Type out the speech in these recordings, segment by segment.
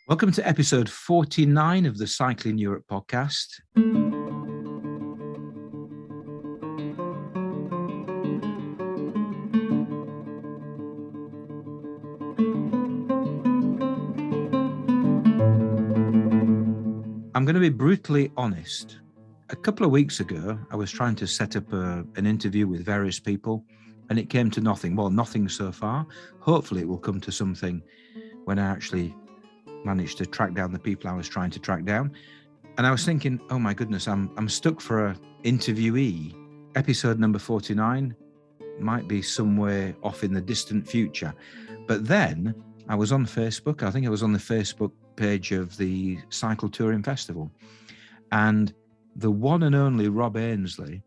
Welcome to episode 49 of the Cycling Europe podcast. I'm going to be brutally honest. A couple of weeks ago, I was trying to set up an interview with various people, and it came to nothing. Well, nothing so far. Hopefully it will come to something when I actually managed to track down the people I was trying to track down. And I was thinking, oh my goodness, I'm stuck for an interviewee. Episode number 49 might be somewhere off in the distant future. But then I was on Facebook. I think I was on the Facebook page of the Cycle Touring Festival. And the one and only Rob Ainsley,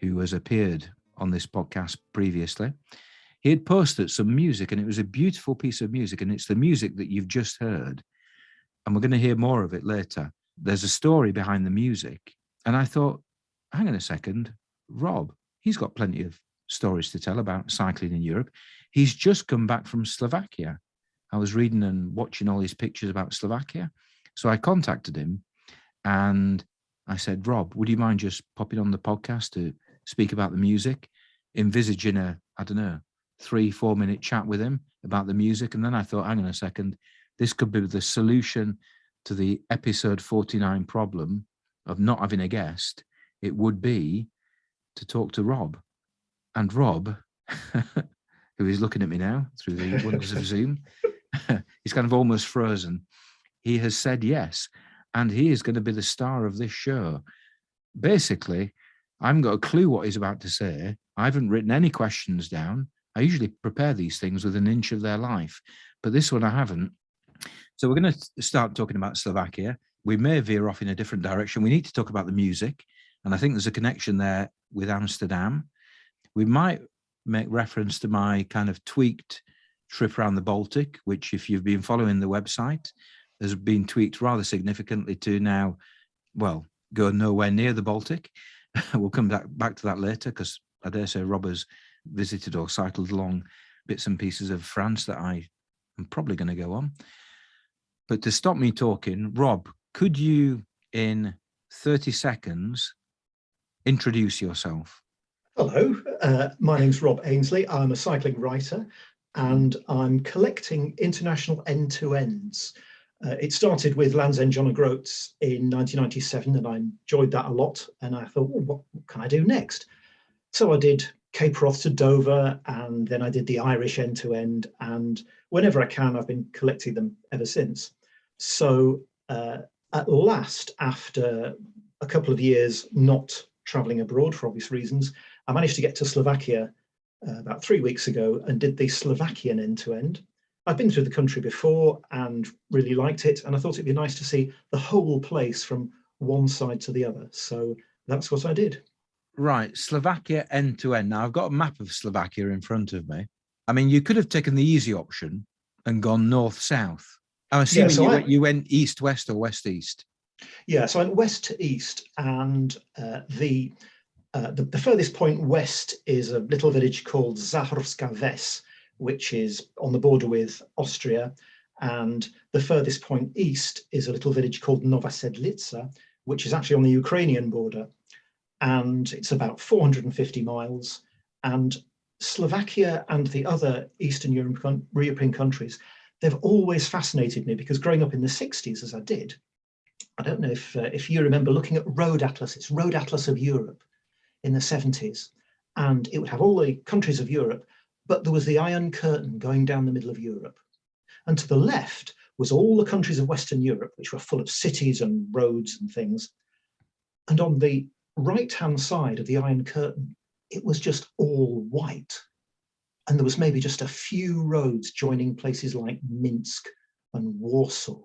who has appeared on this podcast previously, he had posted some music, and it was a beautiful piece of music, and it's the music that you've just heard. And we're going to hear more of it later. There's a story behind the music. And I thought, hang on a second, Rob, he's got plenty of stories to tell about cycling in Europe. He's just come back from Slovakia. I was reading and watching all his pictures about Slovakia. So I contacted him and I said, Rob, would you mind just popping on the podcast to speak about the music, envisaging a, 3-4 minute chat with him about the music. And then I thought, hang on a second, this could be the solution to the episode 49 problem of not having a guest. It would be to talk to Rob. And Rob, who is looking at me now through the wonders of Zoom, he's kind of almost frozen. He has said yes, and he is going to be the star of this show. Basically, I haven't got a clue what he's about to say. I haven't written any questions down. I usually prepare these things with an inch of their life, but this one I haven't. So we're going to start talking about Slovakia. We may veer off in a different direction. We need to talk about the music, and I think there's a connection there with Amsterdam. We might make reference to my kind of tweaked trip around the Baltic, which, if you've been following the website, has been tweaked rather significantly to now, well, go nowhere near the Baltic. We'll come back to that later, because I dare say Rob has visited or cycled along bits and pieces of France that I am probably going to go on. But to stop me talking, Rob, could you, in 30 seconds, introduce yourself? Hello, my name's Rob Ainsley. I'm a cycling writer, and I'm collecting international end-to-ends. It started with Land's End John O'Groats in 1997, and I enjoyed that a lot. And I thought, well, what can I do next? So I did Cape Wrath to Dover, and then I did the Irish end-to-end. And whenever I can, I've been collecting them ever since. So at last, after a couple of years not traveling abroad for obvious reasons, I managed to get to Slovakia about 3 weeks ago and did the Slovakian end-to-end. I've been through the country before and really liked it, and I thought it'd be nice to see the whole place from one side to the other. So that's what I did. Right, Slovakia end-to-end. Now, I've got a map of Slovakia in front of me. I mean, you could have taken the easy option and gone north-south. I'm assuming you went east-west or west-east. Yeah, so I went west to east, and the furthest point west is a little village called Záhorská Ves, which is on the border with Austria, and the furthest point east is a little village called Nová Sedlica, which is actually on the Ukrainian border, and it's about 450 miles. And Slovakia and the other Eastern European countries, they've always fascinated me, because growing up in the 60s, as I did, I don't know if you remember looking at Road Atlas. It's Road Atlas of Europe in the 70s, and it would have all the countries of Europe, but there was the Iron Curtain going down the middle of Europe. And to the left was all the countries of Western Europe, which were full of cities and roads and things. And on the right-hand side of the Iron Curtain, it was just all white. And there was maybe just a few roads joining places like Minsk and Warsaw.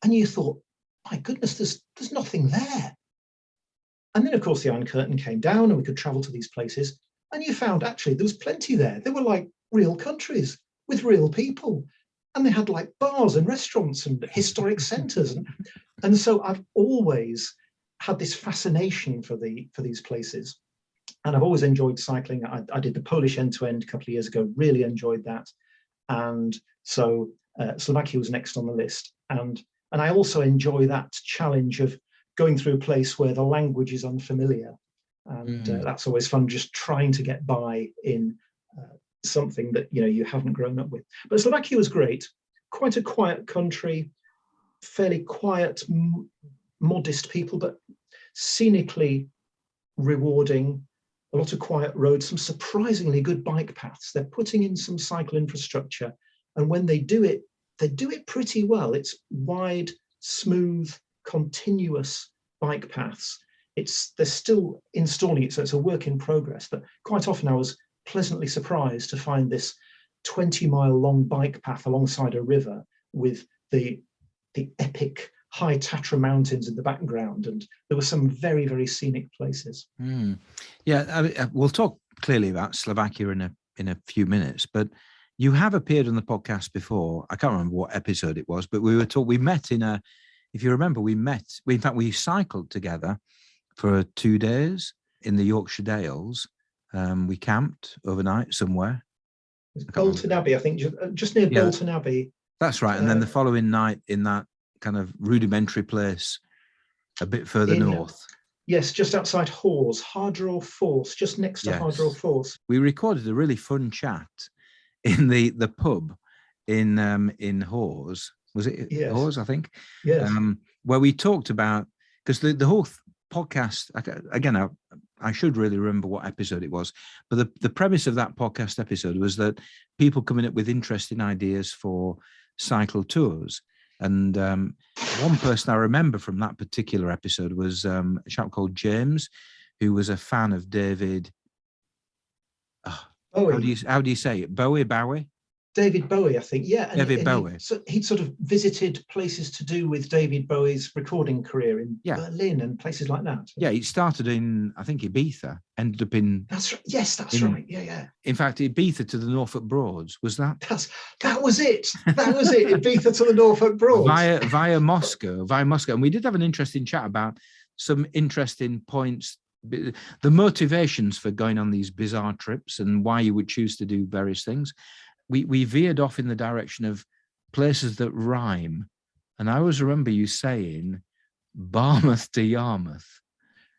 And you thought, my goodness, there's nothing there. And then, of course, the Iron Curtain came down and we could travel to these places. And you found actually there was plenty there. They were like real countries with real people. And they had like bars and restaurants and historic centres. And so I've always had this fascination for these places. And I've always enjoyed cycling. I did the Polish end-to-end a couple of years ago, really enjoyed that. And so Slovakia was next on the list. And And I also enjoy that challenge of going through a place where the language is unfamiliar. And that's always fun, just trying to get by in something that you haven't grown up with. But Slovakia was great. Quite a quiet country, fairly quiet, modest people, but scenically rewarding. A lot of quiet roads, some surprisingly good bike paths. They're putting in some cycle infrastructure, and when they do it pretty well. It's wide, smooth, continuous bike paths. They're still installing it, so it's a work in progress. But quite often I was pleasantly surprised to find this 20-mile long bike path alongside a river with the epic high Tatra mountains in the background, and there were some very, very scenic places. Yeah, we'll talk clearly about Slovakia in a few minutes, but you have appeared on the podcast before. I can't remember what episode it was, but we met if you remember, in fact, we cycled together for 2 days in the Yorkshire Dales. We camped overnight somewhere. Bolton Abbey, I think, just near Bolton Abbey. That's right. And then the following night in that kind of rudimentary place a bit further north. Yes, just outside Hawes, Hardraw Force, just next to Hardraw Force. We recorded a really fun chat in the pub in Hawes. Was it Hawes, I think? Yes. Where we talked about, because the whole podcast, again, I should really remember what episode it was, but the premise of that podcast episode was that people coming up with interesting ideas for cycle tours. And one person I remember from that particular episode was a chap called James, who was a fan of David. Bowie. How do you say it? Bowie? David Bowie, I think. Yeah. And David Bowie. He'd sort of visited places to do with David Bowie's recording career in Berlin and places like that. Yeah, he started in, I think, Ibiza, ended up in... That's right. Yes, that's right. Yeah. In fact, Ibiza to the Norfolk Broads, was that? That was it. Ibiza to the Norfolk Broads. Via Moscow. And we did have an interesting chat about some interesting points, the motivations for going on these bizarre trips and why you would choose to do various things. We veered off in the direction of places that rhyme. And I always remember you saying Barmouth to Yarmouth.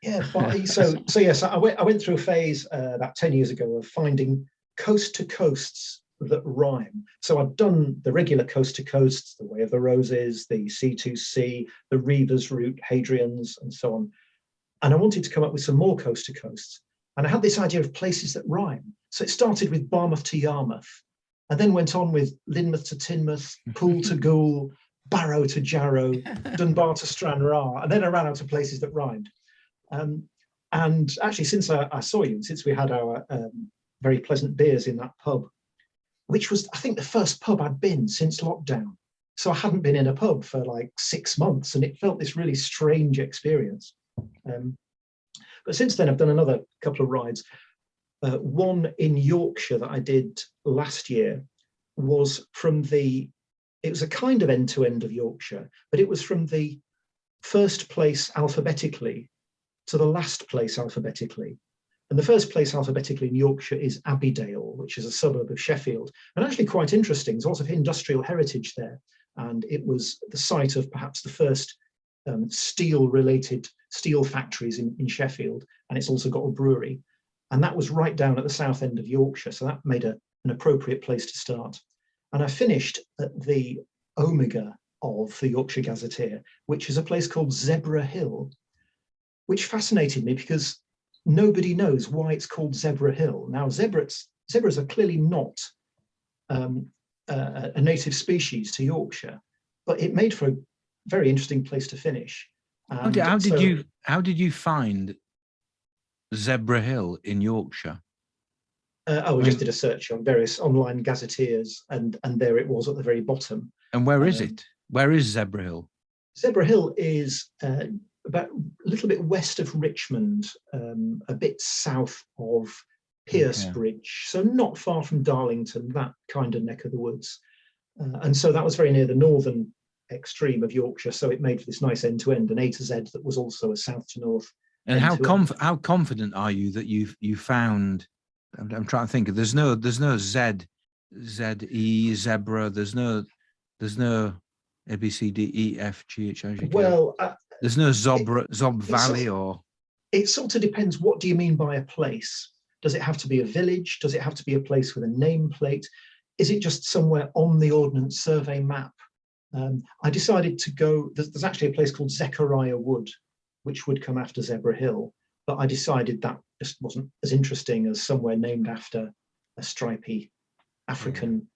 Yeah, so yes, I went through a phase about 10 years ago of finding coast to coasts that rhyme. So I've done the regular coast to coasts, the Way of the Roses, the C2C, the Reavers route, Hadrian's, and so on. And I wanted to come up with some more coast to coasts. And I had this idea of places that rhyme. So it started with Barmouth to Yarmouth, and then went on with Lynmouth to Teignmouth, Poole to Goole, Barrow to Jarrow, Dunbar to Stranraer, and then I ran out of places that rhymed. And actually, since I saw you, since we had our very pleasant beers in that pub, which was, I think, the first pub I'd been since lockdown. So I hadn't been in a pub for like 6 months, and it felt this really strange experience. But since then, I've done another couple of rides. One in Yorkshire that I did last year was it was a kind of end-to-end of Yorkshire, but it was from the first place alphabetically to the last place alphabetically. And the first place alphabetically in Yorkshire is Abbeydale, which is a suburb of Sheffield. And actually quite interesting, there's lots of industrial heritage there. And it was the site of perhaps the first steel-related steel factories in Sheffield. And it's also got a brewery. And that was right down at the south end of Yorkshire. So that made an appropriate place to start. And I finished at the omega of the Yorkshire Gazetteer, which is a place called Zebra Hill, which fascinated me because nobody knows why it's called Zebra Hill. Now, zebras are clearly not a native species to Yorkshire, but it made for a very interesting place to finish. How did you find Zebra Hill in Yorkshire? We just did a search on various online gazetteers, and there it was at the very bottom. And where is it? Where is Zebra Hill? Zebra Hill is about a little bit west of Richmond, a bit south of Piercebridge, so not far from Darlington, that kind of neck of the woods. And so that was very near the northern extreme of Yorkshire, so it made for this nice end-to-end, an A to Z that was also a south to north. And how confident are you that you found? I'm trying to think. There's no Z, E, zebra. There's no A, B, C, D, E, F, G, H, I, J, K? Well, There's no Zob Valley or... It sort of depends. What do you mean by a place? Does it have to be a village? Does it have to be a place with a nameplate? Is it just somewhere on the Ordnance Survey map? I decided to go, there's actually a place called Zechariah Wood, which would come after Zebra Hill, but I decided that just wasn't as interesting as somewhere named after a stripy African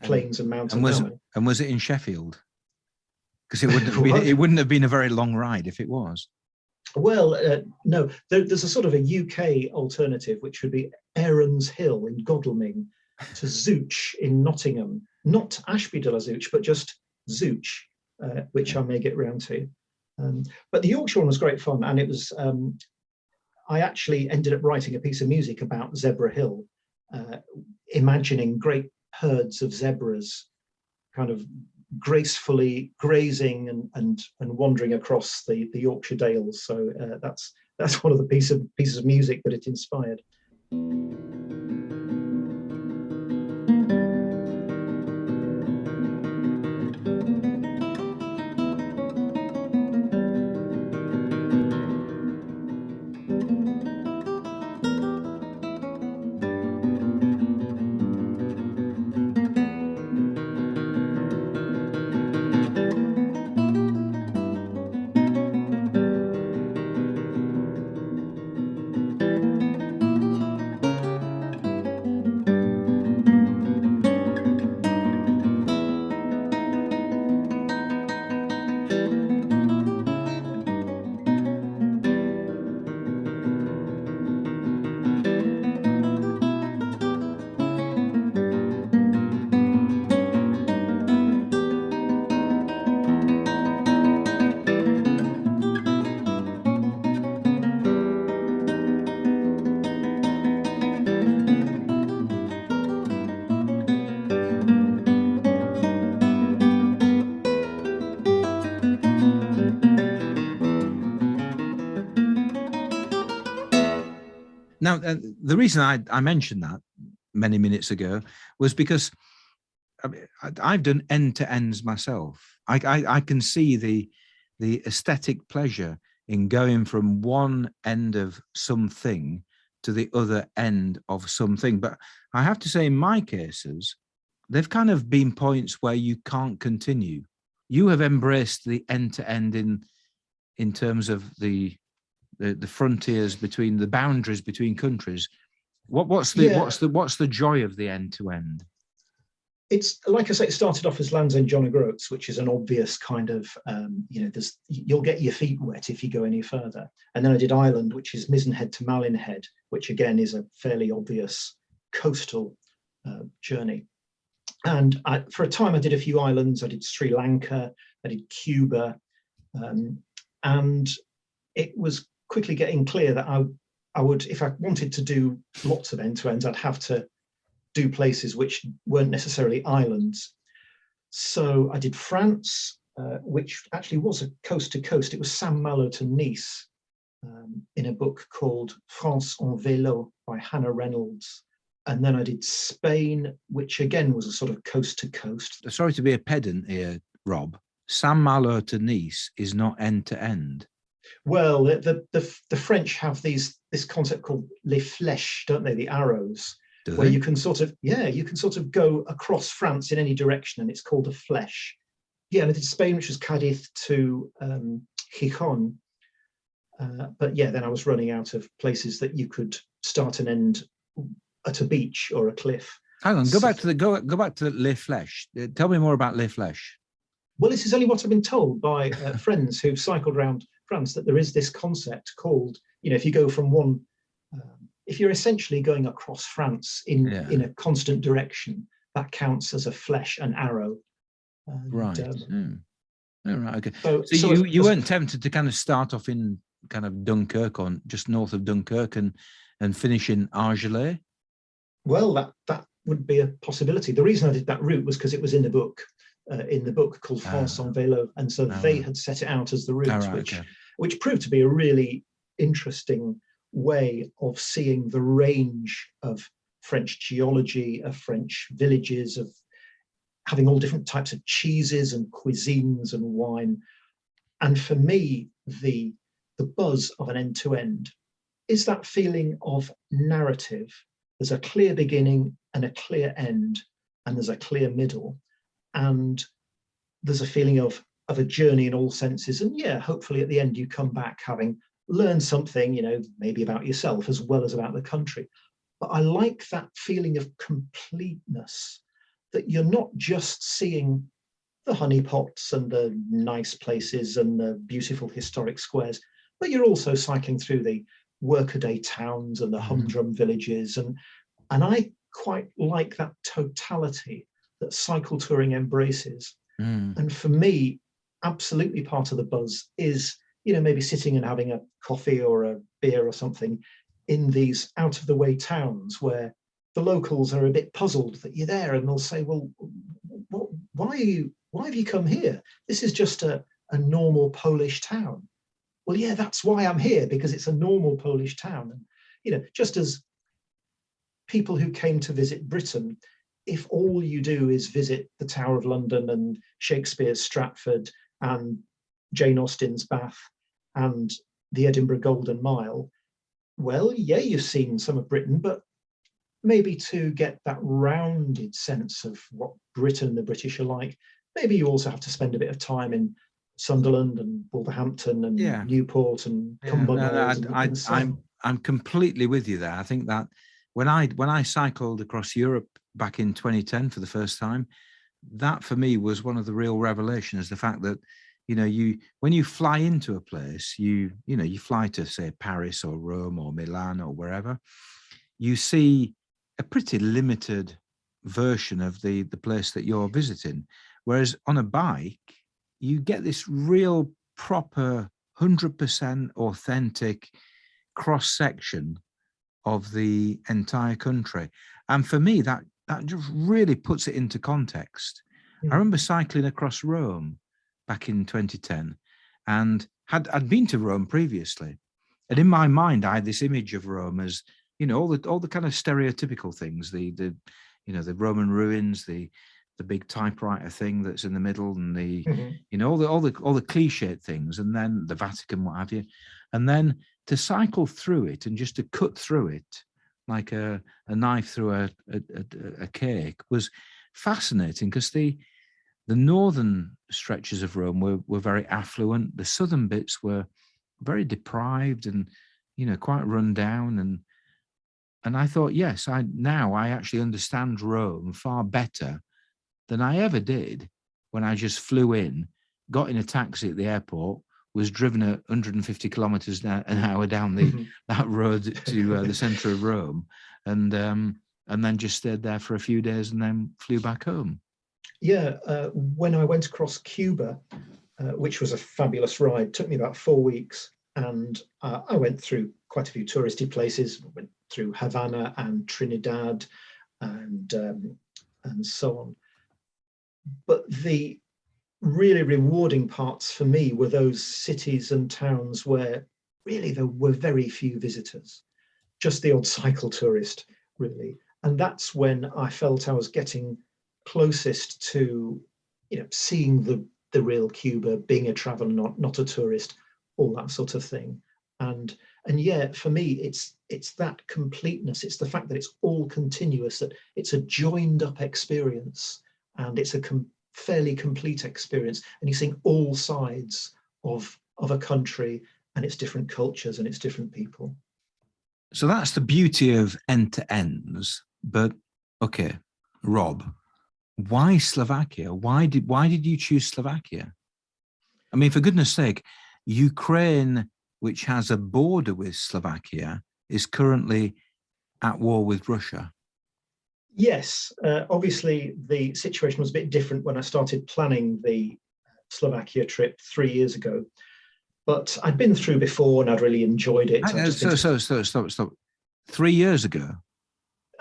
plains and mountain mammal. And was it in Sheffield? Because it wouldn't have been a very long ride if it was. Well, no, there's a sort of a UK alternative, which would be Aaron's Hill in Godalming to Zouch in Nottingham, not Ashby de la Zouch, but just Zouch, which I may get round to. But the Yorkshire one was great fun, and it was. I actually ended up writing a piece of music about Zebra Hill, imagining great herds of zebras, kind of gracefully grazing and wandering across the Yorkshire Dales. So that's one of the pieces of music that it inspired. Now, the reason I mentioned that many minutes ago was because I've done end-to-ends myself. I can see the aesthetic pleasure in going from one end of something to the other end of something. But I have to say, in my cases, they've kind of been points where you can't continue. You have embraced the end-to-end in terms of the frontiers between the boundaries between countries. What's the joy of the end to end? It's like I say, it started off as Land's End John O'Groats, which is an obvious kind of you'll get your feet wet if you go any further. And then I did Ireland, which is Mizenhead to Malinhead, which again is a fairly obvious coastal journey. And for a time I did a few islands. I did Sri Lanka, I did Cuba, and it was quickly getting clear that I would, if I wanted to do lots of end-to-ends, I'd have to do places which weren't necessarily islands. So I did France, which actually was a coast to coast. It was Saint-Malo to Nice, in a book called France en vélo by Hannah Reynolds. And then I did Spain, which again was a sort of coast to coast. Sorry to be a pedant here, Rob. Saint-Malo to Nice is not end to end. Well, the French have this concept called les flèches, don't they? The arrows, where you can sort of go across France in any direction, and it's called a flèche. Yeah, and I did Spain, which was Cadiz to Gijón. But yeah, then I was running out of places that you could start and end at a beach or a cliff. Hang on, go back to Les Flèches. Tell me more about Les Flèches. Well, this is only what I've been told by friends who've cycled around France, that there is this concept called, if you go from one, if you're essentially going across France in a constant direction, that counts as a flèche, an arrow. And, right. Oh, right. Okay. So you weren't tempted to kind of start off in kind of Dunkirk, or just north of Dunkirk, and finish in Argelès? Well, that would be a possibility. The reason I did that route was because it was in the book. Called France en vélo, and so they had set it out as the route, which proved to be a really interesting way of seeing the range of French geology, of French villages, of having all different types of cheeses and cuisines and wine. And for me, the buzz of an end-to-end is that feeling of narrative. There's a clear beginning and a clear end, and there's a clear middle. And there's a feeling of a journey in all senses. And yeah, hopefully at the end you come back having learned something, maybe about yourself as well as about the country. But I like that feeling of completeness, that you're not just seeing the honeypots and the nice places and the beautiful historic squares, but you're also cycling through the workaday towns and the humdrum villages. And I quite like that totality that cycle touring embraces. And for me, absolutely part of the buzz is, maybe sitting and having a coffee or a beer or something in these out of the way towns where the locals are a bit puzzled that you're there, and they'll say, well, why have you come here? This is just a normal Polish town. Well, yeah, that's why I'm here, because it's a normal Polish town. And, just as people who came to visit Britain, if all you do is visit the Tower of London and Shakespeare's Stratford and Jane Austen's Bath and the Edinburgh Golden Mile, well, yeah, you've seen some of Britain, but maybe to get that rounded sense of what Britain and the British are like, maybe you also have to spend a bit of time in Sunderland and Wolverhampton and Newport and Cumbernauld. I'm completely with you there. I think that when I cycled across Europe back in 2010 for the first time, that for me was one of the real revelations, the fact that when you fly into a place, you fly to, say, Paris or Rome or Milan or wherever, you see a pretty limited version of the place that you're visiting. Whereas on a bike, you get this real proper 100% authentic cross-section of the entire country. And for me, that just really puts it into context. I remember cycling across Rome back in 2010, and I'd been to Rome previously. And in my mind, I had this image of Rome as, all the kind of stereotypical things, the Roman ruins, the big typewriter thing that's in the middle, and the all the cliched things, and then the Vatican, what have you. And then to cycle through it and just to cut through it like a knife through a cake was fascinating, because the northern stretches of Rome were very affluent. The southern bits were very deprived and, quite run down. And I thought, yes, I actually understand Rome far better than I ever did when I just flew in, got in a taxi at the airport, was driven at 150 kilometers an hour down that road to the center of Rome, and then just stayed there for a few days and then flew back home. Yeah, when I went across Cuba, which was a fabulous ride, took me about 4 weeks, and I went through quite a few touristy places. Went through Havana and Trinidad, and so on. But the really rewarding parts for me were those cities and towns where really there were very few visitors, just the odd cycle tourist, really. And that's when I felt I was getting closest to, seeing the real Cuba, being a traveler, not a tourist, all that sort of thing. And yeah, for me, it's that completeness. It's the fact that it's all continuous, that it's a joined up experience, and it's a fairly complete experience. And you're seeing all sides of a country and its different cultures and its different people. So that's the beauty of end-to-ends. But okay, Rob, why Slovakia? Why did you choose Slovakia? I mean, for goodness sake, Ukraine, which has a border with Slovakia, is currently at war with Russia. Yes, obviously the situation was a bit different when I started planning the Slovakia trip 3 years ago, but I'd been through before and I'd really enjoyed it. Stop. 3 years ago?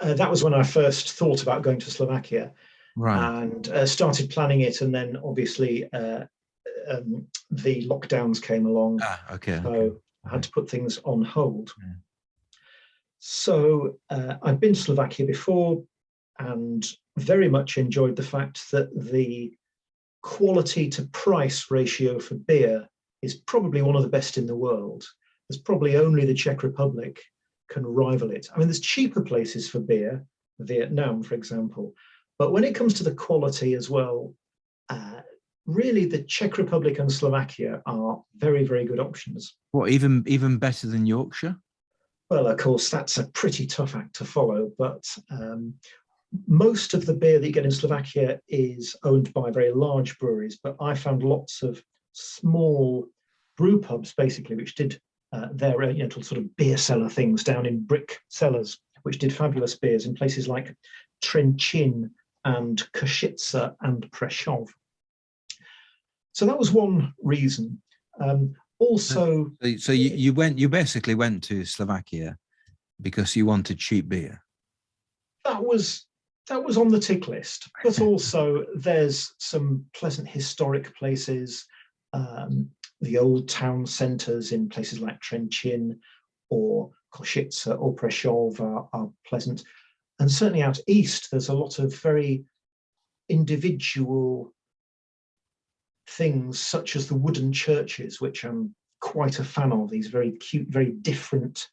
That was when I first thought about going to Slovakia. Right. And started planning it, and then obviously the lockdowns came along. So I had to put things on hold. Yeah. So I'd been to Slovakia before, and very much enjoyed the fact that the quality to price ratio for beer is probably one of the best in the world. There's probably only the Czech Republic can rival it. I mean, there's cheaper places for beer, Vietnam, for example, but when it comes to the quality as well, really the Czech Republic and Slovakia are very, very good options. What, even better than Yorkshire? Well, of course, that's a pretty tough act to follow, but most of the beer that you get in Slovakia is owned by very large breweries, but I found lots of small brew pubs, basically, which did their sort of beer cellar things down in brick cellars, which did fabulous beers in places like Trenčín and Košice and Prešov. So that was one reason. Also, so you basically went to Slovakia because you wanted cheap beer. That was on the tick list, but also there's some pleasant historic places. The old town centres in places like Trenčín or Košice or Prešov are pleasant. And certainly out east, there's a lot of very individual things, such as the wooden churches, which I'm quite a fan of, these very cute, very different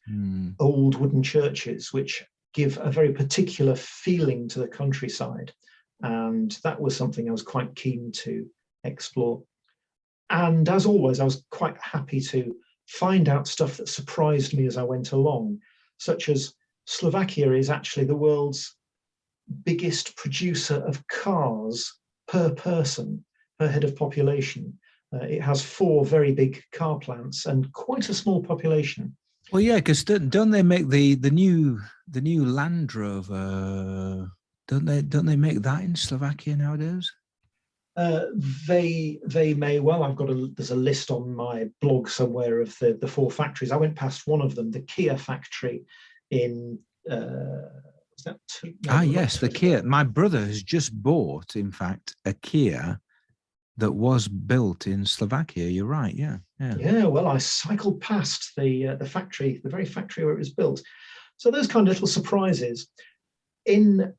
old wooden churches, which give a very particular feeling to the countryside. And that was something I was quite keen to explore. And as always, I was quite happy to find out stuff that surprised me as I went along, such as Slovakia is actually the world's biggest producer of cars per person, per head of population. It has 4 very big car plants and quite a small population. Well, yeah, because don't they make the new Land Rover? Don't they make that in Slovakia nowadays? They may well. There's a list on my blog somewhere of the 4 factories. I went past one of them, the Kia factory in. Was that yes, the Kia. My brother has just bought, in fact, a Kia that was built in Slovakia. You're right. Yeah. Yeah. Well, I cycled past the factory, the very factory where it was built. So those kind of little surprises. In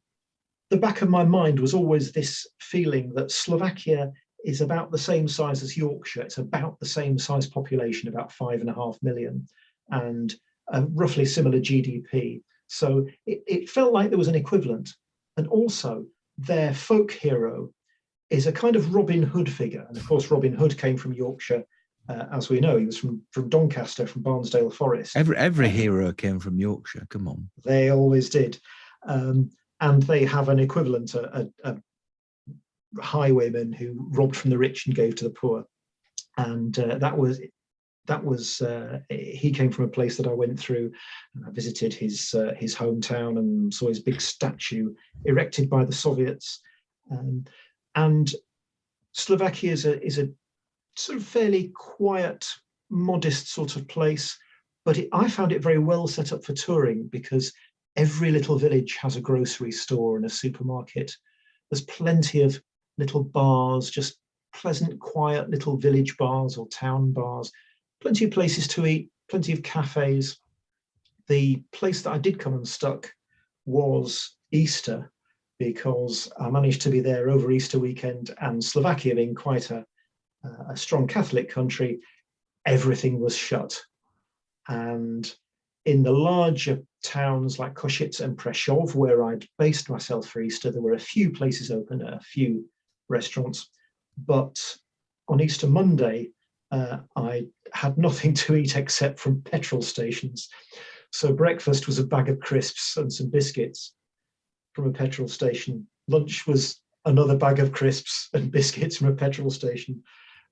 the back of my mind was always this feeling that Slovakia is about the same size as Yorkshire. It's about the same size population, about 5.5 million, and a roughly similar GDP. So it felt like there was an equivalent. And also, their folk hero is a kind of Robin Hood figure. And of course, Robin Hood came from Yorkshire, as we know. He was from Doncaster, from Barnsdale Forest. Every hero came from Yorkshire. Come on. They always did. And they have an equivalent, a highwayman who robbed from the rich and gave to the poor. And he came from a place that I went through. And I visited his hometown and saw his big statue erected by the Soviets. And Slovakia is a sort of fairly quiet, modest sort of place, but I found it very well set up for touring because every little village has a grocery store and a supermarket. There's plenty of little bars, just pleasant, quiet little village bars or town bars, plenty of places to eat, plenty of cafes. The place that I did come unstuck was Easter, because I managed to be there over Easter weekend, and Slovakia being quite a strong Catholic country, everything was shut. And in the larger towns like Košice and Prešov, where I'd based myself for Easter, there were a few places open, a few restaurants. But on Easter Monday, I had nothing to eat except from petrol stations. So breakfast was a bag of crisps and some biscuits from a petrol station. Lunch was another bag of crisps and biscuits from a petrol station.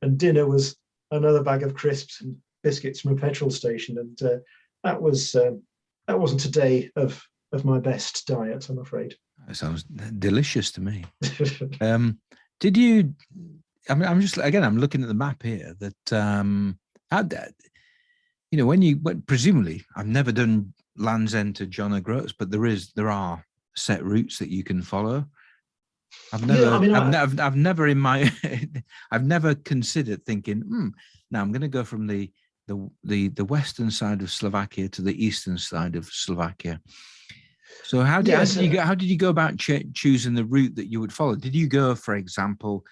And dinner was another bag of crisps and biscuits from a petrol station. And that wasn't a day of my best diet, I'm afraid. That sounds delicious to me. Did you? I mean, I'm looking at the map here. That when presumably I've never done Land's End to John O'Groats, but there are set routes that you can follow. I've never considered thinking, now I'm going to go from the western side of Slovakia to the eastern side of Slovakia. So how did Yes, you go? How did you go about choosing the route that you would follow? Did you go, for example,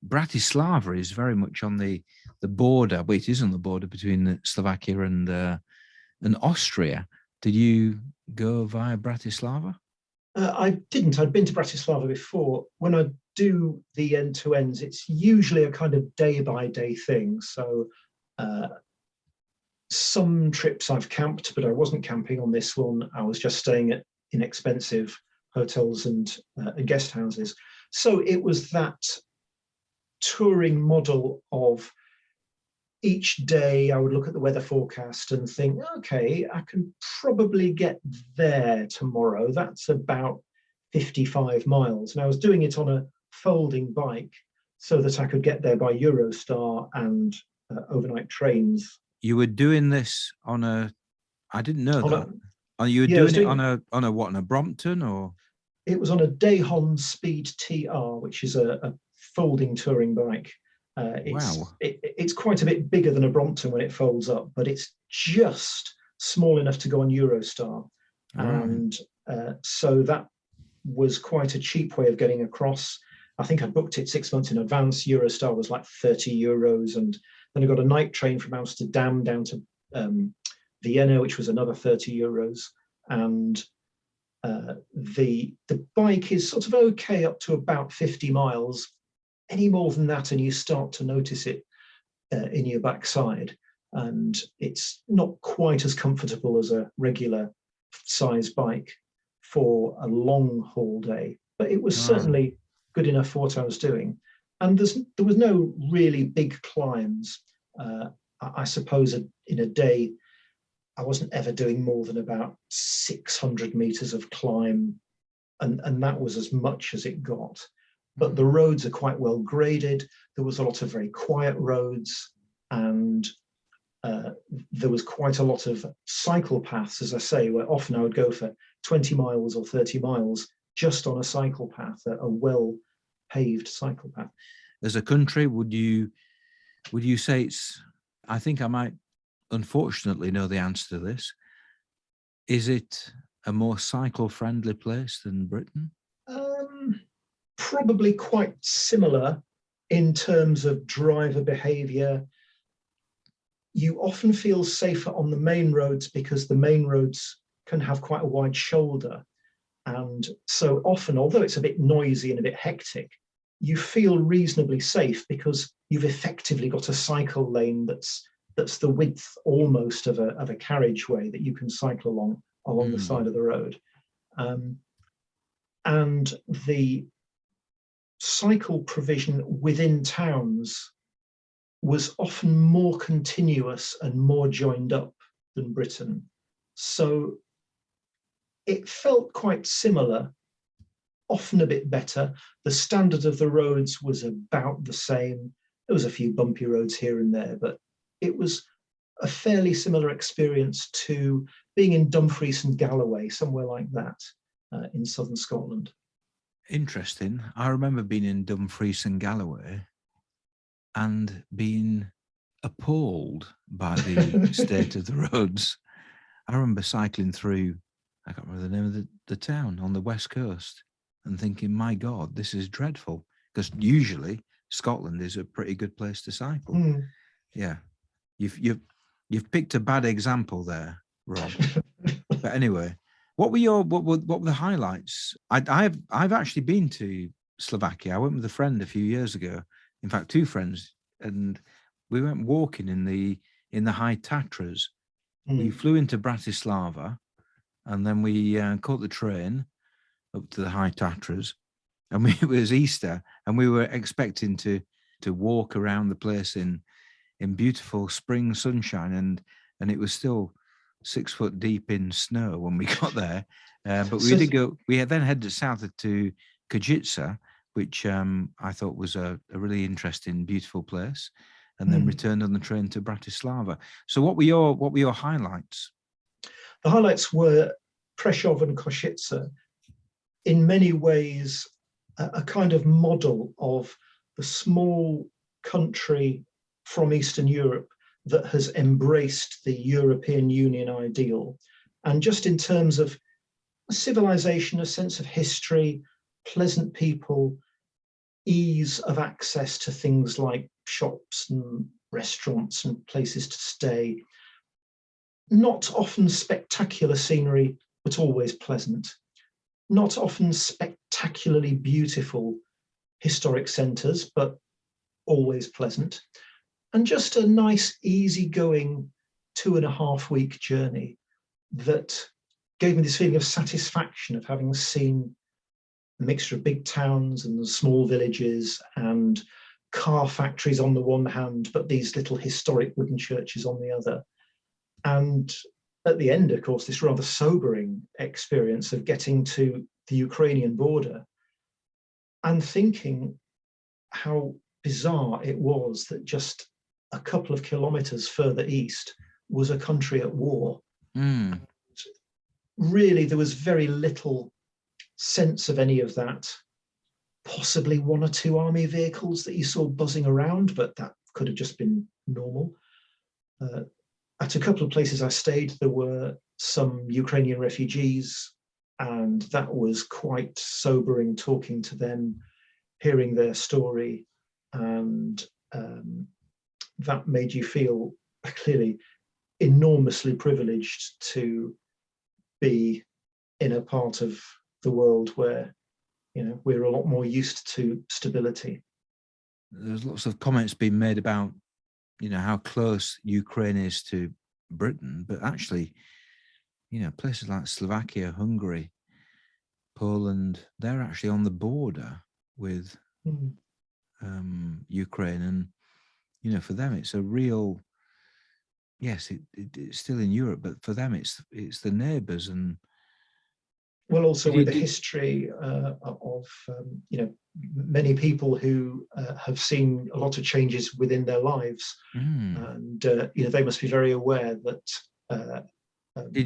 Bratislava is very much on the border. Wait, it is on the border between Slovakia and Austria. Did you go via Bratislava? I didn't. I'd been to Bratislava before. When I do the end-to-ends, it's usually a kind of day-by-day thing. So uh, some trips I've camped, but I wasn't camping on this one. I was just staying at inexpensive hotels and guest houses. So it was that touring model of each day I would look at the weather forecast and think, okay, I can probably get there tomorrow. That's about 55 miles. And I was doing it on a folding bike so that I could get there by Eurostar and overnight trains. You were doing this on a. I didn't know On that. a, Are you yeah, I was doing it doing on a what? On a Brompton or? it was on a Dayhon Speed TR, which is a folding touring bike. Wow. It's quite a bit bigger than a Brompton when it folds up, but it's just small enough to go on Eurostar, Right. and so that was quite a cheap way of getting across. I think I booked it 6 months in advance. Eurostar was like €30, and then I got a night train from Amsterdam down to Vienna, which was another €30, and the bike is sort of okay up to about 50 miles. Any more than that, and you start to notice it in your backside, and it's not quite as comfortable as a regular size bike for a long haul day. But it was Right. certainly good enough for what I was doing, and there was no really big climbs. I suppose in a day I wasn't ever doing more than about 600 meters of climb, and that was as much as it got. But the roads are quite well graded. There was a lot of very quiet roads, and there was quite a lot of cycle paths, as I say, where often I would go for 20 miles or 30 miles just on a cycle path, a well paved cycle path. As a country, would you say it's? I think I might, unfortunately, know the answer to this. Is it a more cycle friendly place than Britain? Um, Probably quite similar in terms of driver behavior. You often feel safer on the main roads because the main roads can have quite a wide shoulder. And so often, although it's a bit noisy and a bit hectic, you feel reasonably safe because you've effectively got a cycle lane that's the width almost of a carriageway that you can cycle along the side of the road. And the cycle provision within towns was often more continuous and more joined up than Britain. So it felt quite similar, often a bit better. The standard of the roads was about the same. There was a few bumpy roads here and there, but it was a fairly similar experience to being in Dumfries and Galloway, somewhere like that, in southern Scotland. Interesting. I remember being in Dumfries and Galloway and being appalled by the state of the roads. I remember cycling through, I can't remember the name of the town on the west coast, and thinking, my God, this is dreadful. Because usually Scotland is a pretty good place to cycle. Mm. Yeah. You've picked a bad example there, Rob. But anyway, what were the highlights? I've actually been to Slovakia. I went with a friend a few years ago. In fact, two friends, and we went walking in the High Tatras. We flew into Bratislava, and then we caught the train up to the High Tatras, and it was Easter, and we were expecting to walk around the place in beautiful spring sunshine, and it was still 6 foot deep in snow when we got there. But we did go. We then headed south to Kajitsa, which I thought was a really interesting, beautiful place, and then returned on the train to Bratislava. So, what were your highlights? The highlights were Prešov and Košice. In many ways, a kind of model of the small country from Eastern Europe that has embraced the European Union ideal. And just in terms of a civilization, a sense of history, pleasant people, ease of access to things like shops and restaurants and places to stay. Not often spectacular scenery, but always pleasant. Not often spectacularly beautiful historic centres, but always pleasant. And just a nice, easygoing 2.5-week journey that gave me this feeling of satisfaction of having seen a mixture of big towns and small villages and car factories on the one hand, but these little historic wooden churches on the other. And at the end, of course, this rather sobering experience of getting to the Ukrainian border and thinking how bizarre it was that just a couple of kilometers further east was a country at war. Mm. Really, there was very little sense of any of that. Possibly 1 or 2 army vehicles that you saw buzzing around, but that could have just been normal. At a couple of places I stayed, there were some Ukrainian refugees, and that was quite sobering talking to them, hearing their story, and that made you feel clearly enormously privileged to be in a part of the world where, you know, we're a lot more used to stability. There's lots of comments being made about, you know, how close Ukraine is to Britain, but actually, you know, places like Slovakia, Hungary, Poland, they're actually on the border with Ukraine, and you know, for them it's a real, yes, it's still in Europe, but for them it's the neighbours. And well, also with a history of you know, many people who have seen a lot of changes within their lives, and you know, they must be very aware that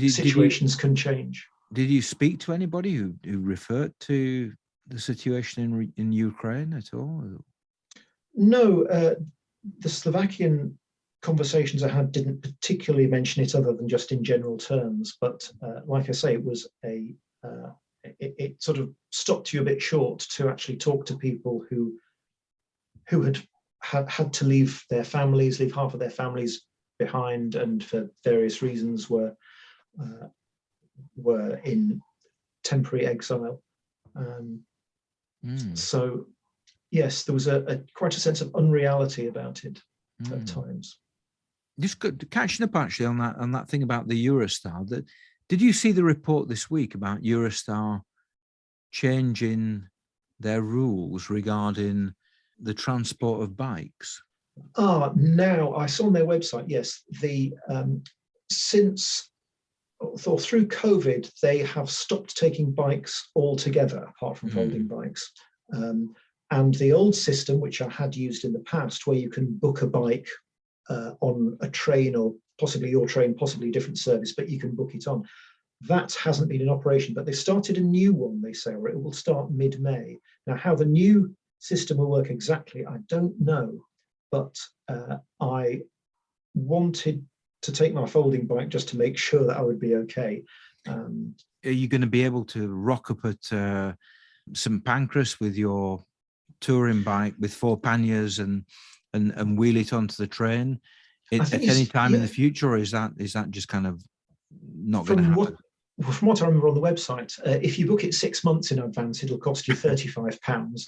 situations can change. Did you speak to anybody who referred to the situation in Ukraine at all? No, the Slovakian conversations I had didn't particularly mention it other than just in general terms. But like I say, it was it sort of stopped you a bit short to actually talk to people who had to leave their families, leave half of their families behind, and for various reasons were in temporary exile. So yes, there was quite a sense of unreality about it at times. Just catching up actually on that thing about the Eurostar. Did you see the report this week about Eurostar changing their rules regarding the transport of bikes? Now I saw on their website, yes, through COVID, they have stopped taking bikes altogether, apart from folding bikes. And the old system, which I had used in the past, where you can book a bike on a train, or possibly your train, possibly a different service, but you can book it on, that hasn't been in operation. But they started a new one, they say, or it will start mid-May. Now, how the new system will work exactly, I don't know. But I wanted to take my folding bike just to make sure that I would be okay. Are you going to be able to rock up at St Pancras with your touring bike with 4 panniers and wheel it onto the train at any time in the future, or is that just kind of not going to happen? From what I remember on the website, if you book it 6 months in advance, it'll cost you £35.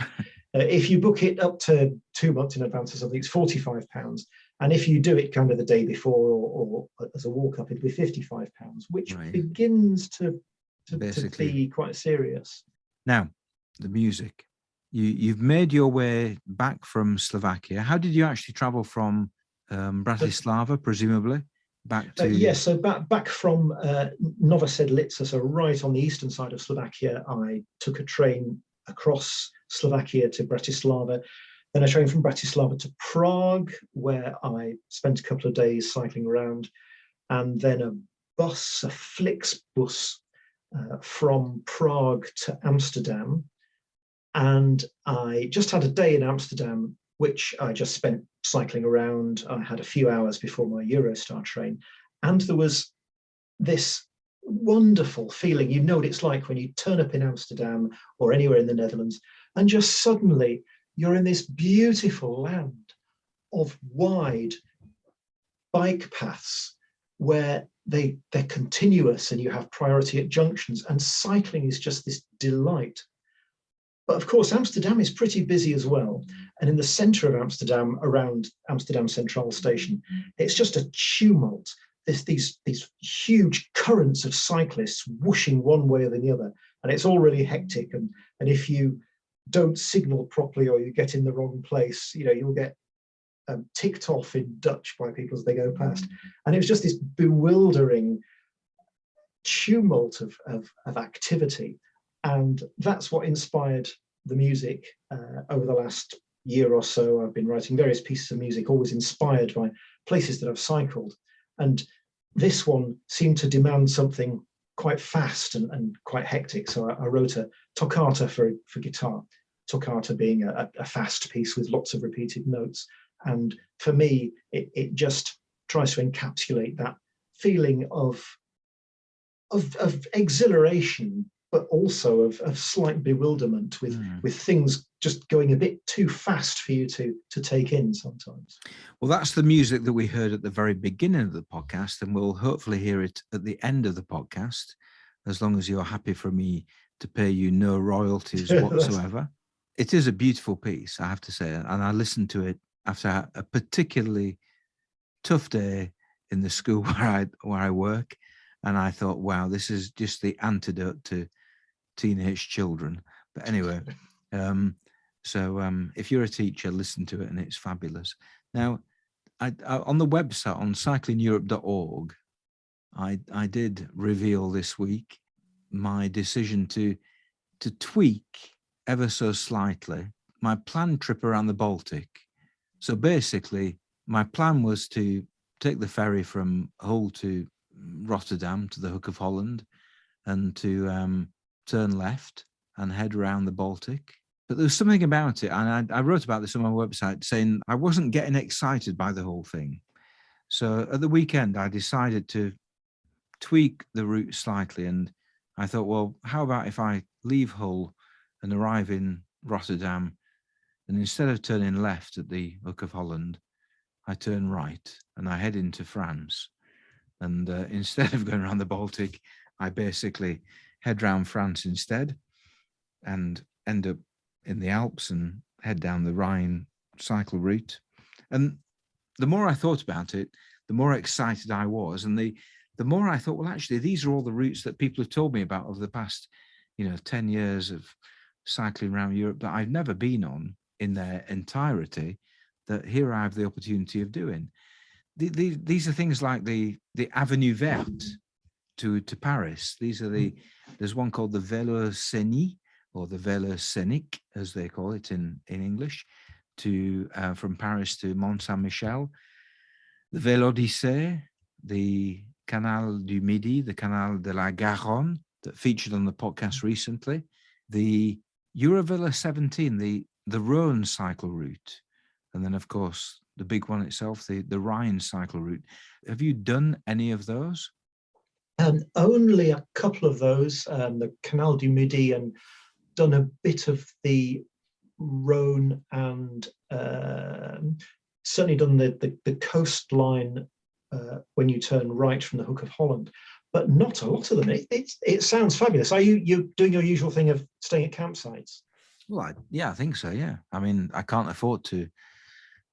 If you book it up to 2 months in advance or something, it's £45. And if you do it kind of the day before or as a walk-up, it'll be £55, which begins to be quite serious. Now, the music. You've made your way back from Slovakia. How did you actually travel from Bratislava, presumably, back to... Yes, so back from Nova Sedlica, so right on the eastern side of Slovakia, I took a train across Slovakia to Bratislava, then a train from Bratislava to Prague, where I spent a couple of days cycling around, and then a Flixbus from Prague to Amsterdam. And I just had a day in Amsterdam, which I just spent cycling around. I had a few hours before my Eurostar train. And there was this wonderful feeling. You know what it's like when you turn up in Amsterdam or anywhere in the Netherlands, and just suddenly you're in this beautiful land of wide bike paths where they're continuous and you have priority at junctions, and cycling is just this delight. But of course, Amsterdam is pretty busy as well. And in the center of Amsterdam, around Amsterdam Central Station, it's just a tumult. There's these huge currents of cyclists whooshing one way or the other. And it's all really hectic. And if you don't signal properly or you get in the wrong place, you'll get ticked off in Dutch by people as they go past. And it was just this bewildering tumult of activity. And that's what inspired the music over the last year or so. I've been writing various pieces of music, always inspired by places that I've cycled. And this one seemed to demand something quite fast and quite hectic. So I wrote a toccata for guitar, toccata being a fast piece with lots of repeated notes. And for me, it just tries to encapsulate that feeling of exhilaration, but also of slight bewilderment with things just going a bit too fast for you to take in sometimes. Well, that's the music that we heard at the very beginning of the podcast, and we'll hopefully hear it at the end of the podcast, as long as you're happy for me to pay you no royalties whatsoever. It is a beautiful piece, I have to say, and I listened to it after a particularly tough day in the school where I work, and I thought, wow, this is just the antidote to teenage children. But anyway, so if you're a teacher, listen to it, and it's fabulous. Now, I on the website, on cyclingeurope.org, I did reveal this week my decision to tweak ever so slightly my planned trip around the Baltic. So basically, my plan was to take the ferry from Hull to Rotterdam to the Hook of Holland, and to turn left and head around the Baltic. But there was something about it, and I wrote about this on my website, saying I wasn't getting excited by the whole thing. So at the weekend, I decided to tweak the route slightly, and I thought, well, how about if I leave Hull and arrive in Rotterdam, and instead of turning left at the Hook of Holland, I turn right and I head into France. And instead of going around the Baltic, I basically head round France instead and end up in the Alps and head down the Rhine cycle route. And the more I thought about it, the more excited I was. And the more I thought, well, actually, these are all the routes that people have told me about over the past, 10 years of cycling around Europe that I've never been on in their entirety, that here I have the opportunity of doing. These are things like the Avenue Verte to Paris. There's one called the Vélo Scénique, or the Vélo Scénique, as they call it in English, from Paris to Mont Saint-Michel. The Vélo d'Odyssée, the Canal du Midi, the Canal de la Garonne, that featured on the podcast recently. The Eurovelo 17, the Rhône cycle route. And then, of course, the big one itself, the Rhine cycle route. Have you done any of those? Only a couple of those, the Canal du Midi, and done a bit of the Rhône, and certainly done the coastline when you turn right from the Hook of Holland, but not a lot of them. It sounds fabulous. Are you doing your usual thing of staying at campsites? Well, I think so. Yeah. I mean, I can't afford to.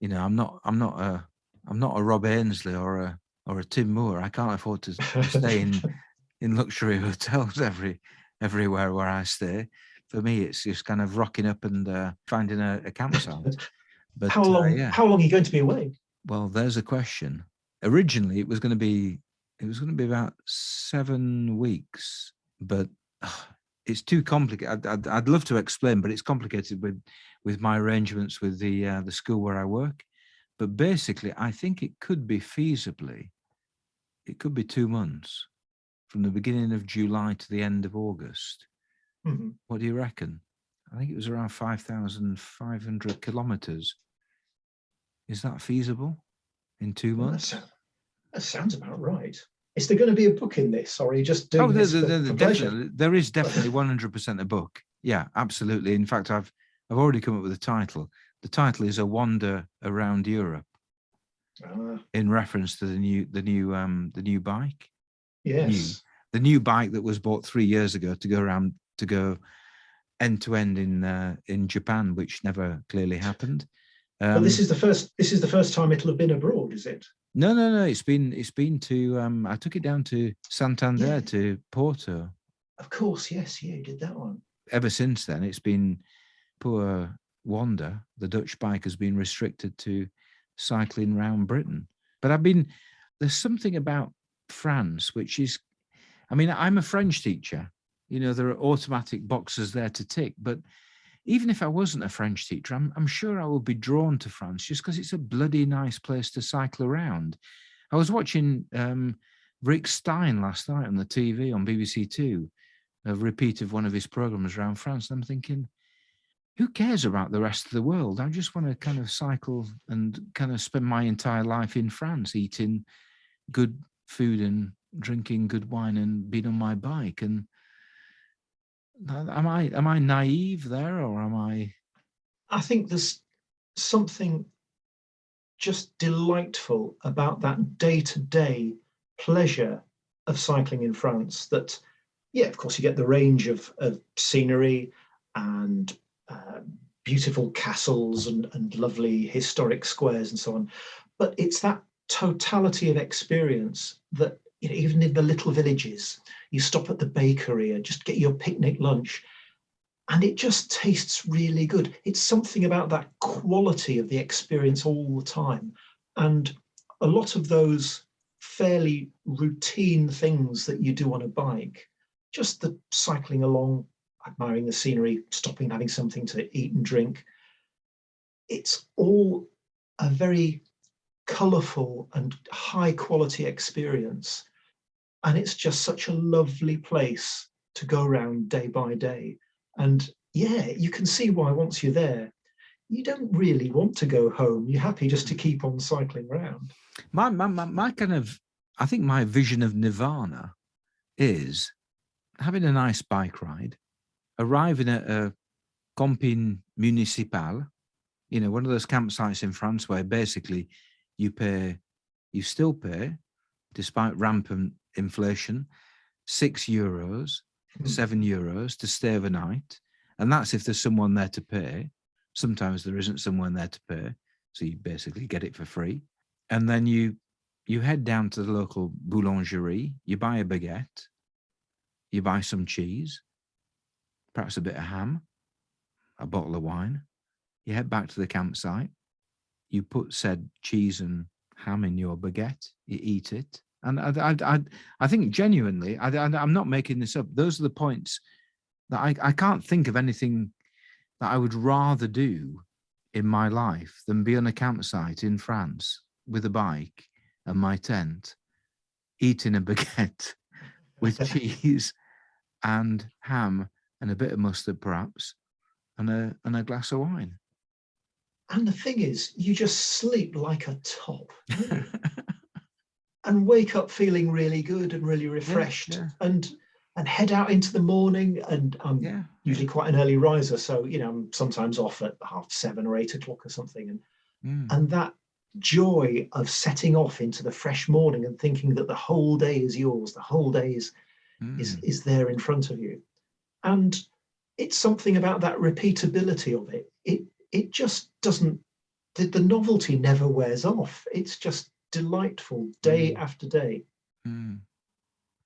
I'm not a Rob Ainsley or a Tim Moore. I can't afford to stay in luxury hotels everywhere where I stay. For me, it's just kind of rocking up and finding a campsite. But how long are you going to be away? Well, there's a question. Originally, it was going to be about 7 weeks, but it's too complicated. I'd love to explain, but it's complicated with my arrangements with the school where I work. But basically, I think it could be 2 months, from the beginning of July to the end of August. Mm-hmm. What do you reckon? I think it was around 5,500 kilometers. Is that feasible in 2 months? That sounds about right. Is there going to be a book in this, or are you just doing this for pleasure? Definitely, there is definitely 100% a book. Yeah, absolutely. In fact, I've already come up with a title. The title is A Wander Around Europe, in reference to the new bike. Yes. The new bike that was bought 3 years ago to go end to end in Japan, which never clearly happened. But this is the first time it'll have been abroad, is it? No. It's been to. I took it down to Santander, to Porto. Of course, yes, you did that one. Ever since then, it's been poor Wanda. The Dutch bike has been restricted to cycling around Britain. But there's something about France, which is, I mean, I'm a French teacher. You know, there are automatic boxes there to tick. But even if I wasn't a French teacher, I'm sure I would be drawn to France just because it's a bloody nice place to cycle around. I was watching Rick Stein last night on the TV on BBC Two, a repeat of one of his programs around France. And I'm thinking, who cares about the rest of the world? I just want to kind of cycle and kind of spend my entire life in France, eating good food and drinking good wine and being on my bike. And am I naive there, or am I? I think there's something just delightful about that day-to-day pleasure of cycling in France. That, yeah, of course, you get the range of scenery and beautiful castles and lovely historic squares and so on. But it's that totality of experience that, you know, even in the little villages, you stop at the bakery and just get your picnic lunch, and it just tastes really good. It's something about that quality of the experience all the time. And a lot of those fairly routine things that you do on a bike, just the cycling along, admiring the scenery, stopping, having something to eat and drink, it's all a very colourful and high quality experience. And it's just such a lovely place to go around day by day. And yeah, you can see why once you're there, you don't really want to go home. You're happy just to keep on cycling around. My kind of, I think my vision of nirvana is having a nice bike ride, arriving at a camping municipal, you know, one of those campsites in France where basically you still pay, despite rampant inflation, €6, €7 to stay overnight. And that's if there's someone there to pay. Sometimes there isn't someone there to pay. So you basically get it for free. And then you head down to the local boulangerie, you buy a baguette, you buy some cheese, perhaps a bit of ham, a bottle of wine. You head back to the campsite, you put said cheese and ham in your baguette, you eat it. And I think genuinely, I'm not making this up. Those are the points that I can't think of anything that I would rather do in my life than be on a campsite in France with a bike and my tent, eating a baguette with cheese and ham and a bit of mustard perhaps, and a glass of wine. And the thing is, you just sleep like a top. And wake up feeling really good and really refreshed, and head out into the morning. And I'm usually quite an early riser, so you know, I'm sometimes off at 7:30 or 8:00 or something, and that joy of setting off into the fresh morning and thinking that the whole day is yours, the whole day is there in front of you. And it's something about that repeatability of it. It just doesn't, the novelty never wears off. It's just delightful day after day.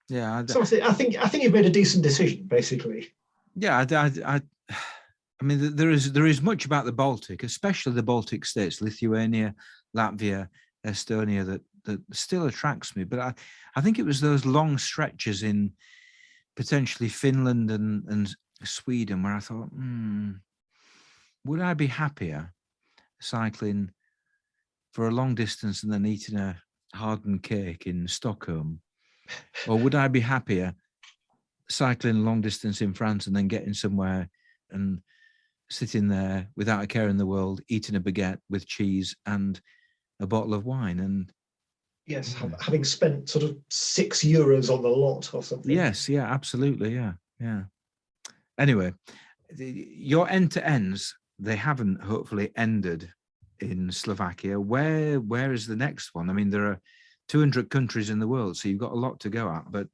Yeah. So I think you've made a decent decision, basically. Yeah, I mean, there is much about the Baltic, especially the Baltic states, Lithuania, Latvia, Estonia, that still attracts me. But I think it was those long stretches in potentially Finland and Sweden where I thought, would I be happier cycling for a long distance and then eating a hardened cake in Stockholm? Or would I be happier cycling a long distance in France and then getting somewhere and sitting there without a care in the world, eating a baguette with cheese and a bottle of wine? And Yes, Yeah. having spent sort of €6 on the lot or something. Yes, yeah, absolutely, yeah. Anyway, your end-to-ends, they haven't hopefully ended in Slovakia. Where is the next one? I mean, there are 200 countries in the world, so you've got a lot to go at. But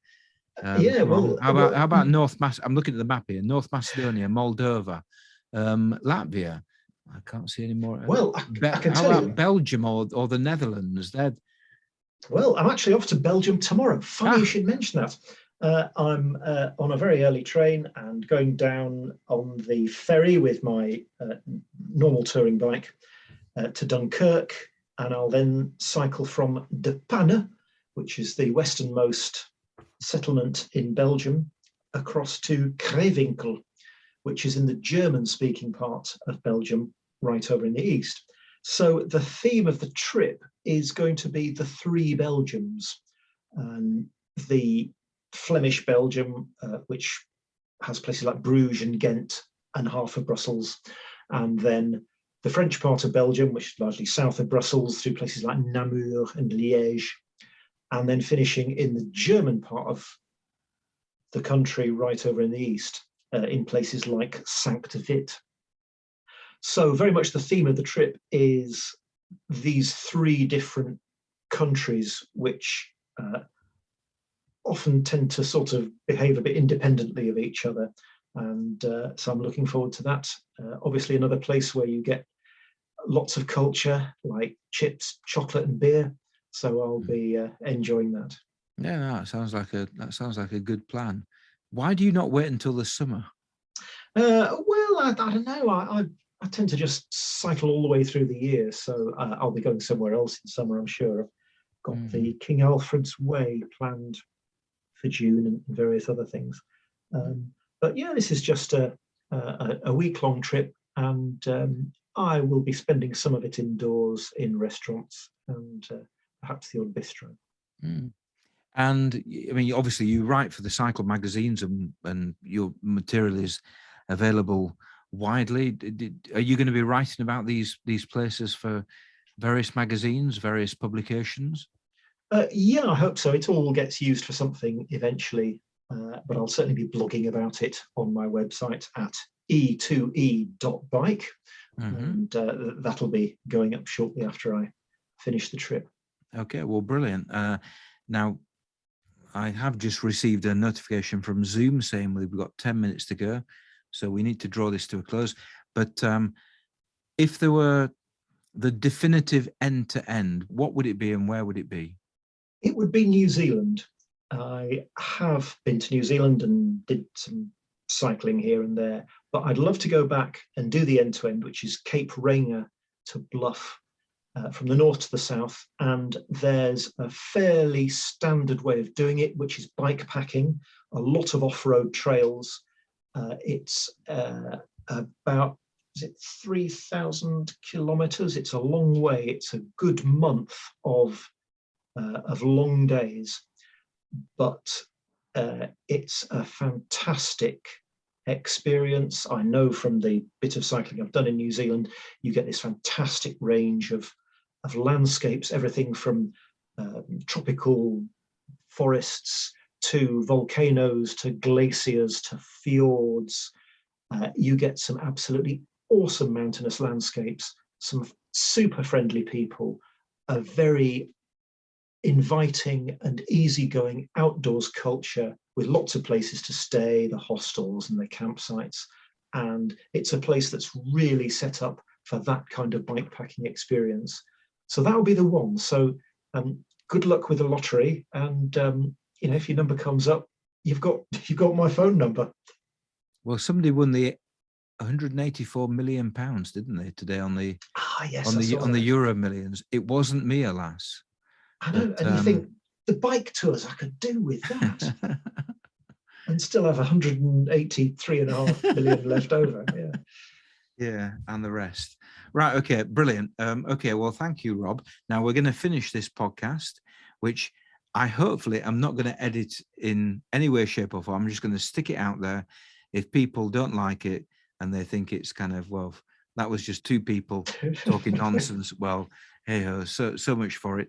Yeah, well, how about North Macedonia? I'm looking at the map here: North Macedonia, Moldova, Latvia. I can't see any more. Well, I can How tell about you. Belgium or the Netherlands? Well, I'm actually off to Belgium tomorrow. Funny you should mention that. I'm on a very early train and going down on the ferry with my normal touring bike to Dunkirk, and I'll then cycle from De Panne, which is the westernmost settlement in Belgium, across to Krewinkel, which is in the German-speaking part of Belgium, right over in the east. So the theme of the trip is going to be the three Belgiums. The Flemish Belgium, which has places like Bruges and Ghent and half of Brussels, and then the French part of Belgium, which is largely south of Brussels, through places like Namur and Liège, and then finishing in the German part of the country right over in the east, in places like Sankt Vith. So very much the theme of the trip is these three different countries, which often tend to sort of behave a bit independently of each other. And so I'm looking forward to that. Obviously, another place where you get lots of culture, like chips, chocolate, and beer. So I'll be enjoying that. Yeah, no, that sounds like a good plan. Why do you not wait until the summer? Well, I don't know. I tend to just cycle all the way through the year, so I'll be going somewhere else in summer, I'm sure. I've got the King Alfred's Way planned for June and various other things. But yeah, this is just a week-long trip, and I will be spending some of it indoors in restaurants and perhaps the odd bistro. And I mean, obviously, you write for the cycle magazines, and your material is available widely. Are you going to be writing about these places for various magazines, various publications? Yeah, I hope so. It all gets used for something eventually, but I'll certainly be blogging about it on my website at e2e.bike, and that'll be going up shortly after I finish the trip. Okay, well, brilliant. Now, I have just received a notification from Zoom saying we've got 10 minutes to go, so we need to draw this to a close. But if there were the definitive end-to-end, what would it be and where would it be? It would be New Zealand. I have been to New Zealand and did some cycling here and there, but I'd love to go back and do the end-to-end, which is Cape Ranger to Bluff, from the north to the south. And there's a fairly standard way of doing it, which is bike packing, a lot of off-road trails. It's about 3,000 kilometers. It's a long way. It's a good month of long days, but it's a fantastic experience. I know from the bit of cycling I've done in New Zealand, you get this fantastic range of landscapes, everything from tropical forests to volcanoes to glaciers to fjords. You get some absolutely awesome mountainous landscapes, some super friendly people, a very inviting and easygoing outdoors culture with lots of places to stay, the hostels and the campsites. And it's a place that's really set up for that kind of bikepacking experience. So that will be the one. So good luck with the lottery. And if your number comes up, you've got my phone number. Well, somebody won the £184 million, didn't they, today on the Euro Millions? It wasn't me, alas. I know, and you think the bike tours I could do with that, and still have 183.5 million left over. Yeah, and the rest. Right. Okay. Brilliant. Okay. Well, thank you, Rob. Now we're going to finish this podcast, which I'm not going to edit in any way, shape, or form. I'm just going to stick it out there. If people don't like it and they think it's kind of, well, that was just two people talking nonsense. Well, hey ho, so much for it.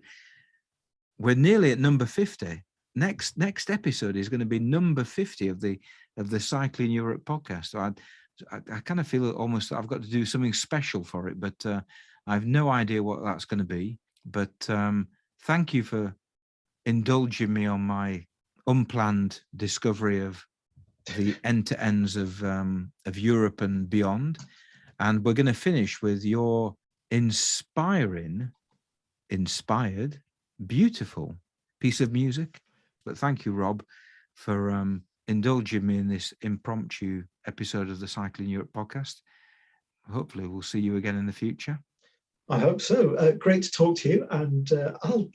we're nearly at number 50. Next episode is going to be number 50 of the Cycling Europe podcast. So I kind of feel almost I've got to do something special for it, but I have no idea what that's going to be. But thank you for indulging me on my unplanned discovery of the end-to-ends of Europe and beyond. And we're going to finish with your inspired, beautiful piece of music. But thank you, Rob, for indulging me in this impromptu episode of the Cycling Europe podcast. Hopefully we'll see you again in the future. I hope so. Great to talk to you, and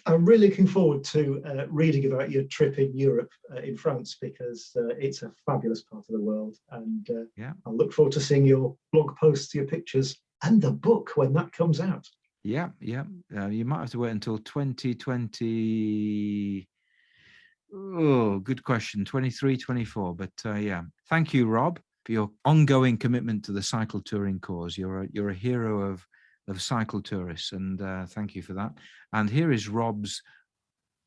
I'm really looking forward to reading about your trip in Europe, in France, because it's a fabulous part of the world, and I look forward to seeing your blog posts, your pictures, and the book when that comes out. Yeah. You might have to wait until 2020. Oh, good question. 23, 24. But thank you, Rob, for your ongoing commitment to the cycle touring cause. You're a hero of cycle tourists, and thank you for that. And here is Rob's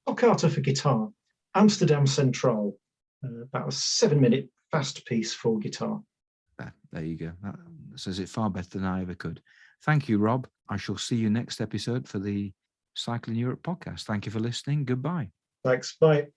Toccata for guitar, Amsterdam Central, about a 7-minute fast piece for guitar. There you go. That says it far better than I ever could. Thank you, Rob. I shall see you next episode for the Cycling Europe podcast. Thank you for listening. Goodbye. Thanks. Bye.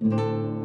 you.